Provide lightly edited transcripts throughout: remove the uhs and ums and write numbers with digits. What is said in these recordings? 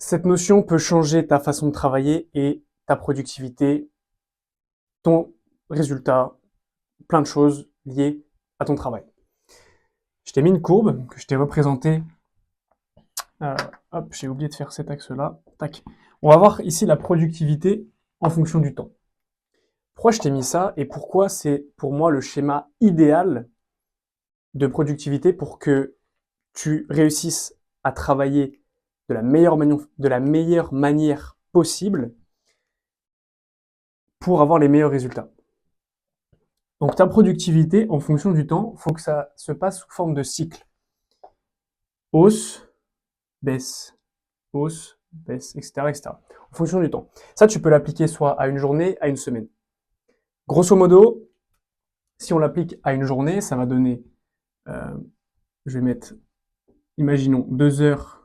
Cette notion peut changer ta façon de travailler et ta productivité, ton résultat, plein de choses liées à ton travail. Je t'ai mis une courbe que je t'ai représentée. Euh, Hop, j'ai oublié de faire cet axe-là. Tac. On va voir ici la productivité en fonction du temps. Pourquoi je t'ai mis ça et pourquoi c'est pour moi le schéma idéal de productivité pour que tu réussisses à travailler de la meilleure manière possible pour avoir les meilleurs résultats. Donc ta productivité, en fonction du temps, il faut que ça se passe sous forme de cycle. Hausse, baisse, hausse, baisse, etc., etc. En fonction du temps. Ça, tu peux l'appliquer soit à une journée, à une semaine. Grosso modo, si on l'applique à une journée, ça va donner, je vais mettre, imaginons, 2 heures.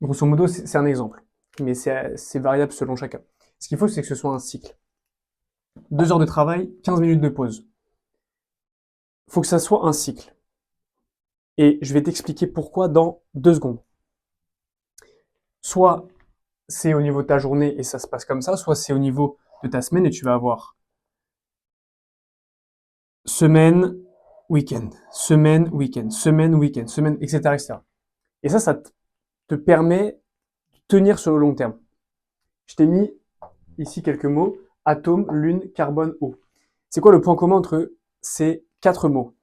Grosso modo, c'est un exemple, mais c'est variable selon chacun. Ce qu'il faut, c'est que ce soit un cycle. 2 heures de travail, 15 minutes de pause. Il faut que ça soit un cycle. Et je vais t'expliquer pourquoi dans 2 secondes. Soit c'est au niveau de ta journée et ça se passe comme ça, soit c'est au niveau de ta semaine et tu vas avoir semaine, week-end, semaine, week-end, semaine, week-end, semaine, etc., etc. Et ça te permet de tenir sur le long terme. Je t'ai mis ici quelques mots: atome, lune, carbone, eau. C'est quoi le point commun entre ces 4 mots?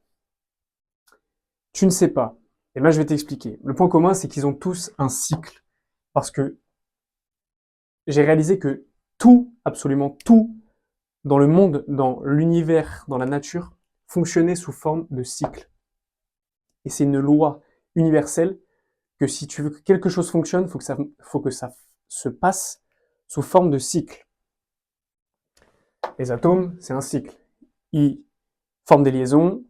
Tu ne sais pas. Et là, je vais t'expliquer. Le point commun, c'est qu'ils ont tous un cycle. Parce que j'ai réalisé que tout, absolument tout, dans le monde, dans l'univers, dans la nature, fonctionnait sous forme de cycle. Et c'est une loi universelle que si tu veux que quelque chose fonctionne, faut que ça se passe sous forme de cycle. Les atomes, c'est un cycle. Ils forment des liaisons,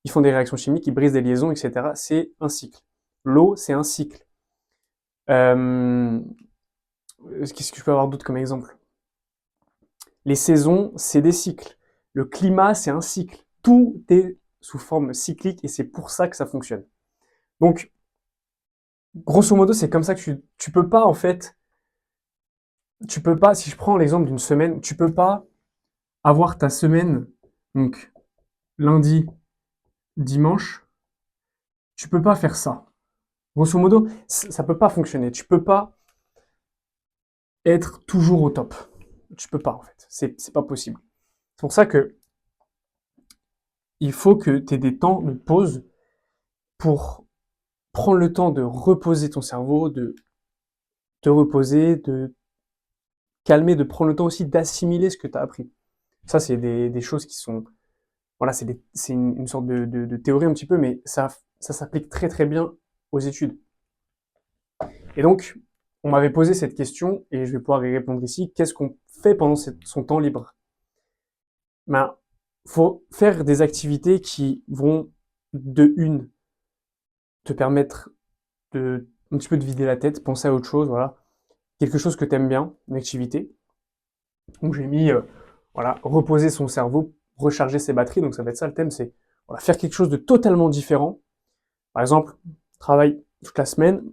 ils font des réactions chimiques, ils brisent des liaisons, etc. C'est un cycle. L'eau, c'est un cycle. Qu'est-ce que je peux avoir d'autre comme exemple? Les saisons, c'est des cycles. Le climat, c'est un cycle. Tout est sous forme cyclique et c'est pour ça que ça fonctionne. Donc, grosso modo, c'est comme ça que tu peux pas, en fait, tu peux pas, si je prends l'exemple d'une semaine, tu peux pas avoir ta semaine, donc lundi, dimanche, tu peux pas faire ça. Grosso modo, ça peut pas fonctionner. Tu peux pas être toujours au top. Tu peux pas, en fait. C'est pas possible. C'est pour ça que il faut que tu aies des temps de pause pour prendre le temps de reposer ton cerveau, de te reposer, de calmer, de prendre le temps aussi d'assimiler ce que tu as appris. Ça, c'est des choses qui sont... Voilà, c'est une sorte de théorie un petit peu, mais ça s'applique très très bien aux études. Et donc, on m'avait posé cette question, et je vais pouvoir y répondre ici. Qu'est-ce qu'on fait pendant son temps libre? Ben, faut faire des activités qui vont, de une, te permettre un petit peu de vider la tête, penser à autre chose, voilà. Quelque chose que tu aimes bien, une activité. Donc j'ai mis, voilà, reposer son cerveau, recharger ses batteries, donc ça va être ça le thème, c'est voilà, faire quelque chose de totalement différent. Par exemple, travaille toute la semaine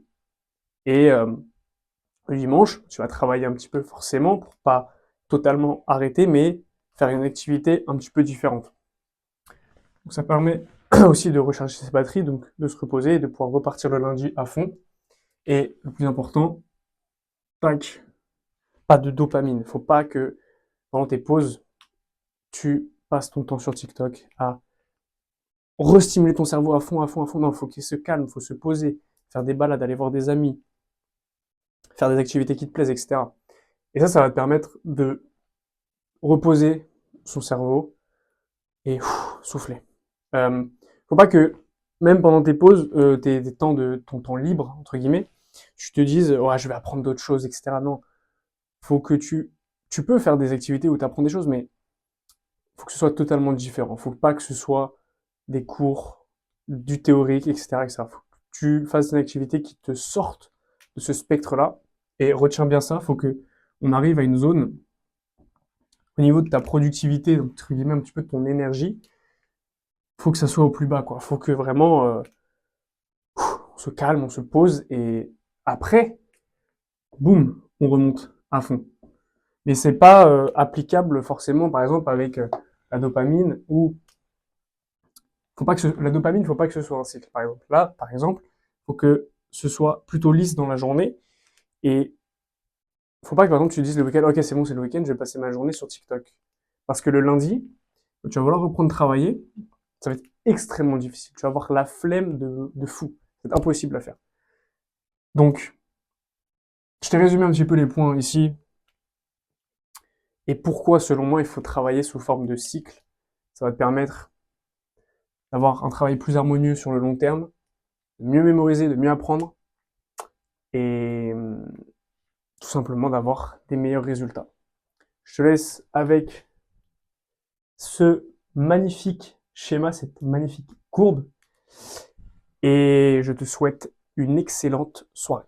et le dimanche, tu vas travailler un petit peu forcément pour pas totalement arrêter, mais faire une activité un petit peu différente. Donc ça permet aussi de recharger ses batteries, donc de se reposer et de pouvoir repartir le lundi à fond. Et le plus important, tac, pas de dopamine. Faut pas que pendant tes pauses, tu passes ton temps sur TikTok à restimuler ton cerveau à fond, à fond, à fond. Non, faut qu'il se calme, faut se poser, faire des balades, aller voir des amis, faire des activités qui te plaisent, etc. Et ça va te permettre de reposer son cerveau et souffler. Faut pas que, même pendant tes pauses, tes temps ton temps libre, entre guillemets, tu te dises, ouais, je vais apprendre d'autres choses, etc. Non. Faut que tu peux faire des activités où tu apprends des choses, mais faut que ce soit totalement différent. Faut pas que ce soit des cours, du théorique, etc., etc. Faut que tu fasses une activité qui te sorte de ce spectre-là. Et retiens bien ça, faut que on arrive à une zone au niveau de ta productivité, donc entre guillemets un petit peu de ton énergie, faut que ça soit au plus bas, quoi. Faut que vraiment on se calme, on se pose et Après, boum, on remonte à fond. Mais c'est pas applicable forcément, par exemple, avec la dopamine ou faut pas que la dopamine, faut pas que ce soit un cycle. Par exemple, là, par exemple, faut que ce soit plutôt lisse dans la journée et faut pas que par exemple tu dises le week-end, ok, c'est bon, c'est le week-end, je vais passer ma journée sur TikTok. Parce que le lundi, tu vas vouloir reprendre travailler, ça va être extrêmement difficile. Tu vas avoir la flemme de fou. C'est impossible à faire. Donc, je t'ai résumé un petit peu les points ici et pourquoi, selon moi, il faut travailler sous forme de cycle. Ça va te permettre d'avoir un travail plus harmonieux sur le long terme, de mieux mémoriser, de mieux apprendre et tout simplement d'avoir des meilleurs résultats. Je te laisse avec ce magnifique schéma, cette magnifique courbe et je te souhaite une excellente soirée.